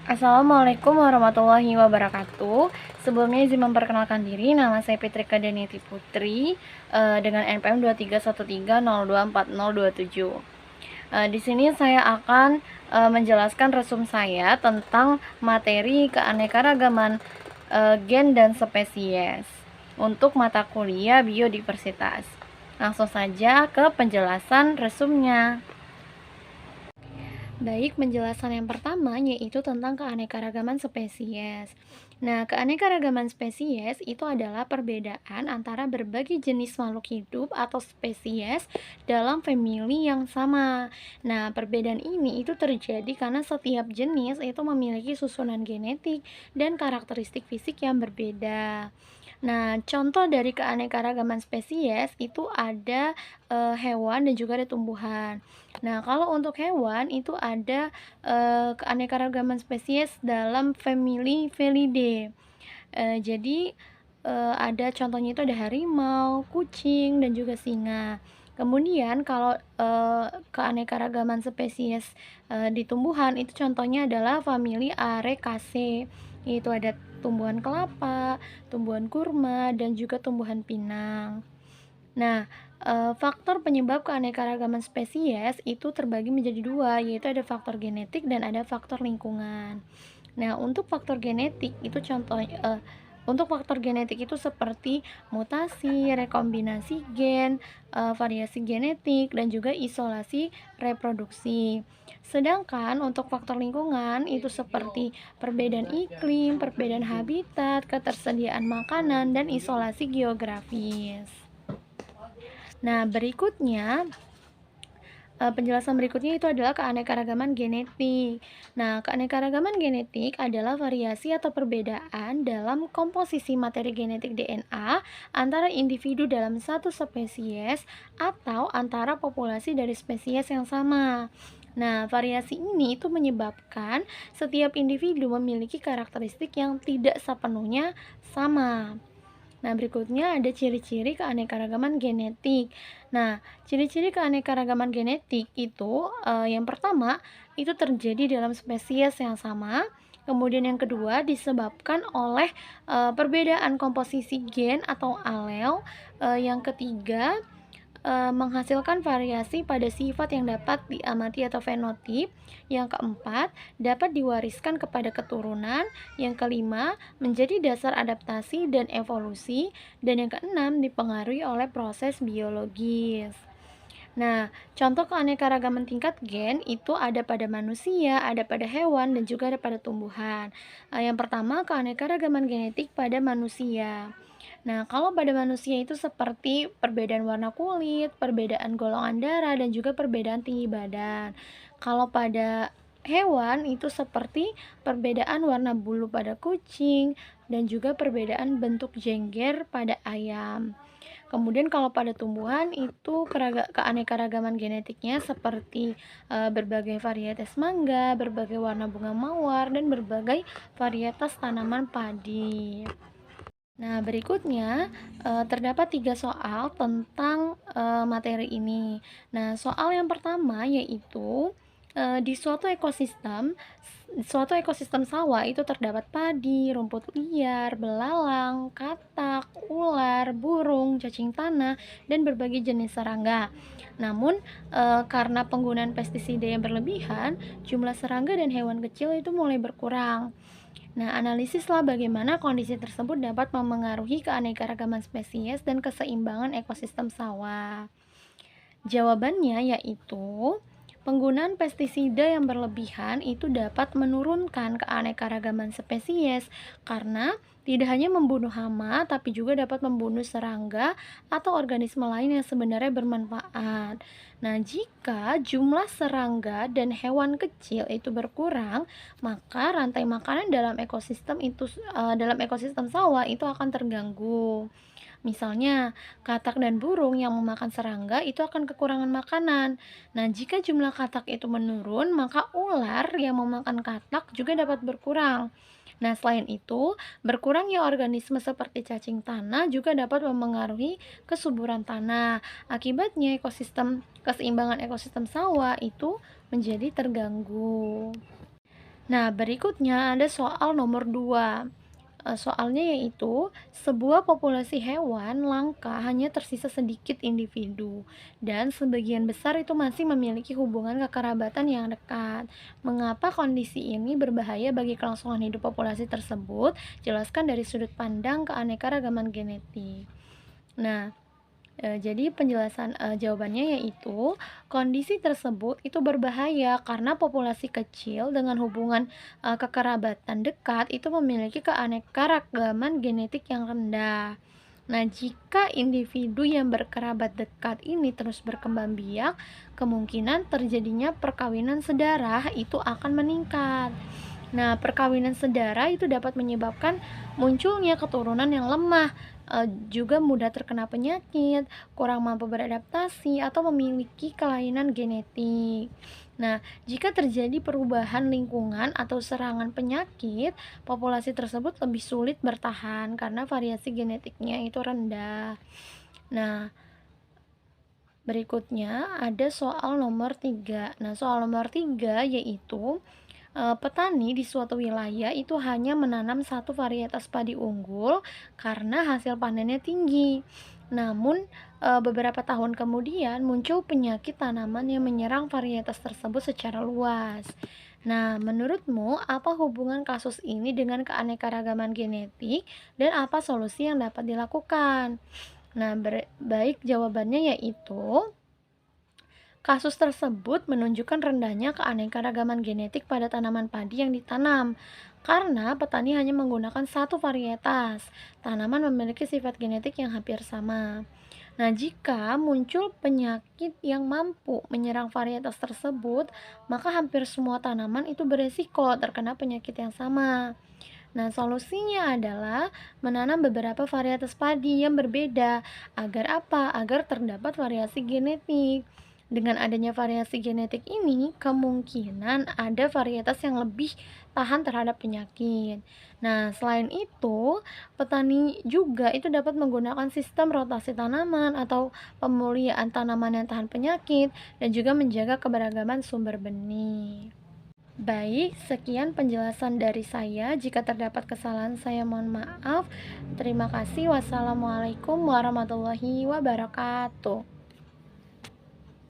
Assalamualaikum warahmatullahi wabarakatuh. Sebelumnya izin memperkenalkan diri, nama saya Fitri Kadaniti Putri dengan NPM 23130240027. Di sini saya akan menjelaskan resum saya tentang materi keanekaragaman gen dan spesies untuk mata kuliah biodiversitas. Langsung saja ke penjelasan resumnya. Baik, penjelasan yang pertama yaitu tentang keanekaragaman spesies. Nah, keanekaragaman spesies itu adalah perbedaan antara berbagai jenis makhluk hidup atau spesies dalam famili yang sama. Nah, perbedaan ini itu terjadi karena setiap jenis itu memiliki susunan genetik dan karakteristik fisik yang berbeda. Nah, contoh dari keanekaragaman spesies itu ada hewan dan juga ada tumbuhan. Nah, kalau untuk hewan itu ada keanekaragaman spesies dalam famili Felidae. Jadi ada contohnya itu ada harimau, kucing, dan juga singa. Kemudian kalau keanekaragaman spesies di tumbuhan itu contohnya adalah famili Arecaceae, yaitu ada tumbuhan kelapa, tumbuhan kurma, dan juga tumbuhan pinang. Nah, faktor penyebab keanekaragaman spesies itu terbagi menjadi dua, yaitu ada faktor genetik dan ada faktor lingkungan. Nah, untuk faktor genetik itu untuk faktor genetik itu seperti mutasi, rekombinasi gen, variasi genetik, dan juga isolasi reproduksi. Sedangkan untuk faktor lingkungan itu seperti perbedaan iklim, perbedaan habitat, ketersediaan makanan, dan isolasi geografis. Nah, penjelasan berikutnya itu adalah keanekaragaman genetik. Nah, keanekaragaman genetik adalah variasi atau perbedaan dalam komposisi materi genetik DNA antara individu dalam satu spesies atau antara populasi dari spesies yang sama. Nah, variasi ini itu menyebabkan setiap individu memiliki karakteristik yang tidak sepenuhnya sama. Nah, berikutnya ada ciri-ciri keanekaragaman genetik. Nah, ciri-ciri keanekaragaman genetik itu yang pertama itu terjadi dalam spesies yang sama. Kemudian yang kedua disebabkan oleh perbedaan komposisi gen atau alel. Yang ketiga menghasilkan variasi pada sifat yang dapat diamati atau fenotip. Yang keempat, dapat diwariskan kepada keturunan. Yang kelima, menjadi dasar adaptasi dan evolusi. Dan yang keenam, dipengaruhi oleh proses biologis. Nah, contoh keanekaragaman tingkat gen itu ada pada manusia, ada pada hewan, dan juga ada pada tumbuhan. Yang pertama, keanekaragaman genetik pada manusia. Nah, kalau pada manusia itu seperti perbedaan warna kulit, perbedaan golongan darah, dan juga perbedaan tinggi badan. Kalau pada hewan itu seperti perbedaan warna bulu pada kucing, dan juga perbedaan bentuk jengger pada ayam. Kemudian kalau pada tumbuhan itu keanekaragaman genetiknya seperti berbagai varietas mangga, berbagai warna bunga mawar, dan berbagai varietas tanaman padi. Nah, berikutnya terdapat 3 soal tentang materi ini. Nah, soal yang pertama yaitu di suatu ekosistem sawah itu terdapat padi, rumput liar, belalang, katak, ular, burung, cacing tanah, dan berbagai jenis serangga. Namun, karena penggunaan pestisida yang berlebihan, jumlah serangga dan hewan kecil itu mulai berkurang. Nah, analisislah bagaimana kondisi tersebut dapat memengaruhi keanekaragaman spesies dan keseimbangan ekosistem sawah. Jawabannya yaitu penggunaan pestisida yang berlebihan itu dapat menurunkan keanekaragaman spesies karena tidak hanya membunuh hama tapi juga dapat membunuh serangga atau organisme lain yang sebenarnya bermanfaat. Nah, jika jumlah serangga dan hewan kecil itu berkurang, maka rantai makanan dalam ekosistem sawah itu akan terganggu. Misalnya, katak dan burung yang memakan serangga itu akan kekurangan makanan. Nah, jika jumlah katak itu menurun, maka ular yang memakan katak juga dapat berkurang. Nah, selain itu, berkurangnya organisme seperti cacing tanah juga dapat memengaruhi kesuburan tanah. Akibatnya, keseimbangan ekosistem sawah itu menjadi terganggu. Nah, berikutnya ada soal nomor 2. Soalnya yaitu, sebuah populasi hewan langka hanya tersisa sedikit individu, dan sebagian besar itu masih memiliki hubungan kekerabatan yang dekat. Mengapa kondisi ini berbahaya bagi kelangsungan hidup populasi tersebut? Jelaskan dari sudut pandang keanekaragaman genetik. Nah, jadi jawabannya yaitu, kondisi tersebut itu berbahaya karena populasi kecil dengan hubungan, kekerabatan dekat itu memiliki keanekaragaman genetik yang rendah. Nah, jika individu yang berkerabat dekat ini terus berkembang biak, kemungkinan terjadinya perkawinan sedarah itu akan meningkat. Nah, perkawinan sedara itu dapat menyebabkan munculnya keturunan yang lemah, juga mudah terkena penyakit, kurang mampu beradaptasi, atau memiliki kelainan genetik. Nah, jika terjadi perubahan lingkungan atau serangan penyakit, populasi tersebut lebih sulit bertahan karena variasi genetiknya itu rendah. Nah, berikutnya ada soal nomor 3. Nah, soal nomor 3 yaitu, petani di suatu wilayah itu hanya menanam satu varietas padi unggul karena hasil panennya tinggi. Namun, beberapa tahun kemudian muncul penyakit tanaman yang menyerang varietas tersebut secara luas. Nah, menurutmu apa hubungan kasus ini dengan keanekaragaman genetik dan apa solusi yang dapat dilakukan? Nah, baik jawabannya yaitu, kasus tersebut menunjukkan rendahnya keanekaragaman genetik pada tanaman padi yang ditanam, karena petani hanya menggunakan satu varietas. Tanaman memiliki sifat genetik yang hampir sama. Nah, jika muncul penyakit yang mampu menyerang varietas tersebut, maka hampir semua tanaman itu beresiko terkena penyakit yang sama. Nah, solusinya adalah menanam beberapa varietas padi yang berbeda. Agar apa? Agar terdapat variasi genetik. Dengan adanya variasi genetik ini, kemungkinan ada varietas yang lebih tahan terhadap penyakit. Nah, selain itu, petani juga itu dapat menggunakan sistem rotasi tanaman atau pemulihan tanaman yang tahan penyakit dan juga menjaga keberagaman sumber benih. Baik, sekian penjelasan dari saya. Jika terdapat kesalahan, saya mohon maaf. Terima kasih. Wassalamualaikum warahmatullahi wabarakatuh.